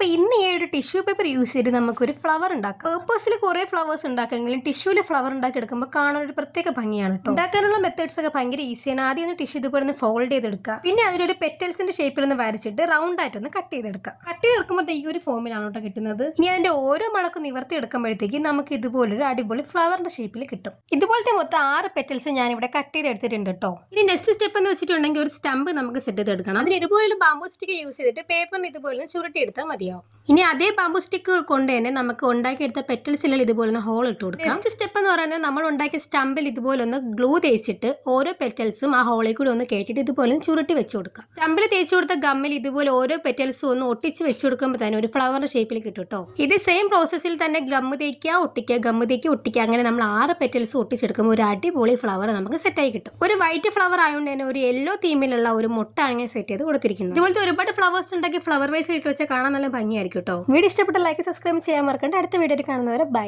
അപ്പോൾ ഇന്ന് ഈ ഒരു ടിഷ്യൂ പേപ്പർ യൂസ് ചെയ്ത് നമുക്കൊരു ഫ്ലവർ ഉണ്ടാക്കാം. പേപ്പേഴ്സിൽ കുറേ ഫ്ലവേഴ്സ് ഉണ്ടാക്കാമെങ്കിലും ടിഷ്യൂവിൽ ഫ്ലവർ ഉണ്ടാക്കി എടുക്കുമ്പോൾ കാണാൻ ഒരു പ്രത്യേക ഭംഗിയാണ് കേട്ടോ. ഉണ്ടാക്കാനുള്ള മെത്തേഡ്സ് ഒക്കെ ഭയങ്കര ഈസിയാണ്. ആദ്യം ഒന്ന് ടിഷ്യൂ ഇതുപോലെ ഒന്ന് ഫോൾഡ് ചെയ്തെടുക്കുക. പിന്നെ അതിലൊരു പെറ്റൽസിന്റെ ഷേപ്പിൽ ഒന്ന് വരച്ചിട്ട് റൗണ്ട് ആയിട്ടൊന്ന് കട്ട് ചെയ്തെടുക്കുക. കട്ട് ചെയ്തെടുക്കുമ്പോൾ ഈ ഒരു ഫോമിലാണ് കേട്ടോ കിട്ടുന്നത്. ഇനി അതിന്റെ ഓരോ മടക്കും നിവർത്തി എടുക്കുമ്പോഴത്തേക്ക് നമുക്ക് ഇതുപോലൊരു അടിപൊളി ഫ്ലവറിന്റെ ഷേപ്പിൽ കിട്ടും. ഇതുപോലത്തെ മൊത്തം 6 പെറ്റൽസ് ഞാൻ ഇവിടെ കട്ട് ചെയ്തെടുത്തിട്ടുണ്ട് കേട്ടോ. ഇനി നെക്സ്റ്റ് സ്റ്റെപ്പ് എന്ന് വെച്ചിട്ടുണ്ടെങ്കിൽ ഒരു സ്റ്റമ്പ് നമുക്ക് സെറ്റ് ചെയ്തെടുക്കണം. അതിന് ഇതുപോലൊരു ബാംബൂ സ്റ്റിക്ക് യൂസ് ചെയ്തിട്ട് പേപ്പറിന് ഇതുപോലെ ചുരുട്ടി എടുത്താൽ മതിയാവും. ഇനി അതേ ബാംബൂ സ്റ്റിക്കുകൾ കൊണ്ട് തന്നെ നമുക്ക് ഉണ്ടാക്കിയെടുത്ത പെറ്റൽസിൽ ഇതുപോലെ ഹോൾ ഇട്ട് കൊടുക്കാം. നെക്സ്റ്റ് സ്റ്റെപ്പ് എന്ന് പറയുന്നത് നമ്മൾ ഉണ്ടാക്കിയ സ്റ്റമ്പിൽ ഇതുപോലെ ഒന്ന് ഗ്ലൂ തേച്ചിട്ട് ഓരോ പെറ്റൽസും ആ ഹോളിൽ കൂടി ഒന്ന് കയറ്റിയിട്ട് ഇതുപോലെ ചുരുട്ടി വെച്ച് കൊടുക്കാം. സ്റ്റമ്പിൽ തേച്ച് കൊടുത്ത ഗമ്മിൽ ഇതുപോലെ ഓരോ പെറ്റൽസും ഒന്ന് ഒട്ടിച്ച് വെച്ച് കൊടുക്കുമ്പോൾ തന്നെ ഒരു ഫ്ലവറിന്റെ ഷേപ്പിൽ കിട്ടും കേട്ടോ. ഇത് സെയിം പ്രോസസ്സിൽ തന്നെ ഗമ്മ് തേക്കുക, ഒട്ടിക്കുക, ഗമ്മ് തേക്കുക, ഒട്ടിക്കുക, അങ്ങനെ നമ്മൾ 6 പെറ്റൽസ് ഒട്ടിച്ചെടുക്കുമ്പോൾ ഒരു അടിപൊളി ഫ്ലവർ നമുക്ക് സെറ്റായി കിട്ടും. ഒരു വൈറ്റ് ഫ്ലവർ ആയതുകൊണ്ട് തന്നെ ഒരു യെല്ലോ തീമിലുള്ള ഒരു മുട്ടാണ് ഞാൻ സെറ്റ് ചെയ്ത് കൊടുത്തിരിക്കുന്നത്. ഇതുപോലത്തെ ഒരുപാട് ഫ്ലവേഴ്സ് ഉണ്ടാക്കി ഫ്ലവർ വൈസ് ഇട്ട് വെച്ചാൽ കാണാൻ നല്ല ഭംഗിയായിരിക്കും കേട്ടോ. വീഡിയോ ഇഷ്ടപ്പെട്ട ലൈക്ക് സബ്സ്ക്രൈബ് ചെയ്യാൻ മറക്കണ്ട. അടുത്ത വീഡിയോയിൽ കാണുന്നവരെ ബൈ.